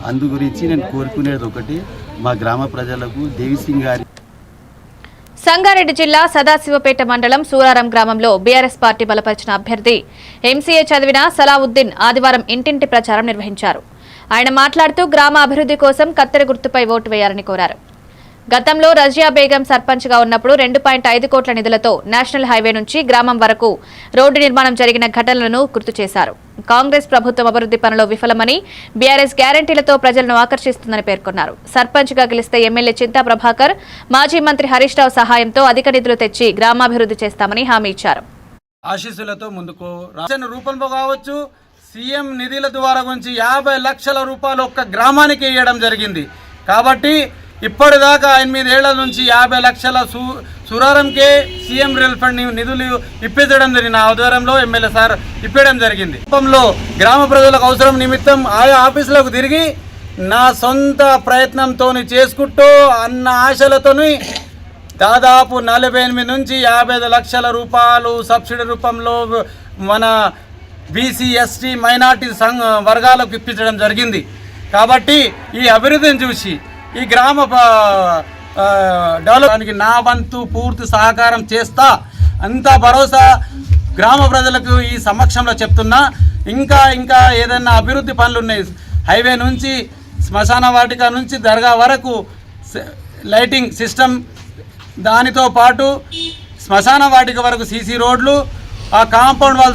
అందు గురించి నేను కోరుకునేది ఒకటి, మా గ్రామ ప్రజలకు దేవిసింగ్ గారి సంగారెడ్డి జిల్లా సదాశివపేట మండలం సూరారం గ్రామంలో బీఆర్ఎస్ పార్టీ బలపరిచిన అభ్యర్థి ఎంసీఏ చదివిన సలావుద్దీన్ ఆదివారం ఇంటింటి ప్రచారం నిర్వహించారు. ఆయన మాట్లాడుతూ గ్రామ అభివృద్ధి కోసం కత్తెర గుర్తుపై ఓటు వేయాలని కోరారు. గతంలో రజియా బేగం సర్పంచ్గా ఉన్నప్పుడు 2.5 కోట్ల నిధులతో నేషనల్ హైవే నుంచి గ్రామం వరకు రోడ్డు నిర్మాణం జరిగిన ఘటనలను గుర్తు చేశారు. కాంగ్రెస్ ప్రభుత్వం అభివృద్ధి పనులు విఫలమని, బీఆర్ఎస్ గ్యారంటీలతో ప్రజలను ఆకర్షిస్తుందని పేర్కొన్నారు. సర్పంచ్గా గెలిస్తే ఎమ్మెల్యే చింతా ప్రభాకర్, మాజీ మంత్రి హరీష్ రావు సహాయంతో అధిక నిధులు తెచ్చి గ్రామాభివృద్ధి చేస్తామని హామీ ఇచ్చారు. ఆశీస్సులతో ముందుకు రాష్ట్ర రూపంలో కావచ్చు, సీఎం నిధుల ద్వారా గురించి 50 లక్షల రూపాయలు ఒక్క గ్రామానికి ఇవ్వడం జరిగింది. కాబట్టి ఇప్పటిదాకా 8 ఏళ్ల నుంచి 50 లక్షల సూరారంకే సీఎం రిలీఫ్ ఫండ్ నిధులు ఇప్పించడం జరిగింది. నా ఆధ్వర్యంలో ఎమ్మెల్యే సార్ ఇప్పించడం జరిగింది. కుటుంబంలో గ్రామ ప్రజలకు అవసరం నిమిత్తం ఆయా ఆఫీసులకు తిరిగి నా సొంత ప్రయత్నంతో చేసుకుంటూ అన్న ఆశలతోని దాదాపు 48 నుంచి 55 లక్షల రూపాయలు సబ్సిడీ రూపంలో మన బీసీ, ఎస్టీ, మైనార్టీ వర్గాలకు ఇప్పించడం జరిగింది. కాబట్టి ఈ అభివృద్ధిని చూసి ఈ గ్రామ డెవలప్మెంట్కి నా వంతు పూర్తి సహకారం చేస్తా, అంత భరోసా గ్రామ ప్రజలకు ఈ సమక్షంలో చెప్తున్నా. ఇంకా ఏదైనా అభివృద్ధి పనులు ఉన్నాయి, హైవే నుంచి శ్మశాన వాటిక నుంచి దర్గా వరకు లైటింగ్ సిస్టమ్, దానితో పాటు శ్మశాన వాటిక వరకు సీసీ రోడ్లు, ఆ కాంపౌండ్ వాల్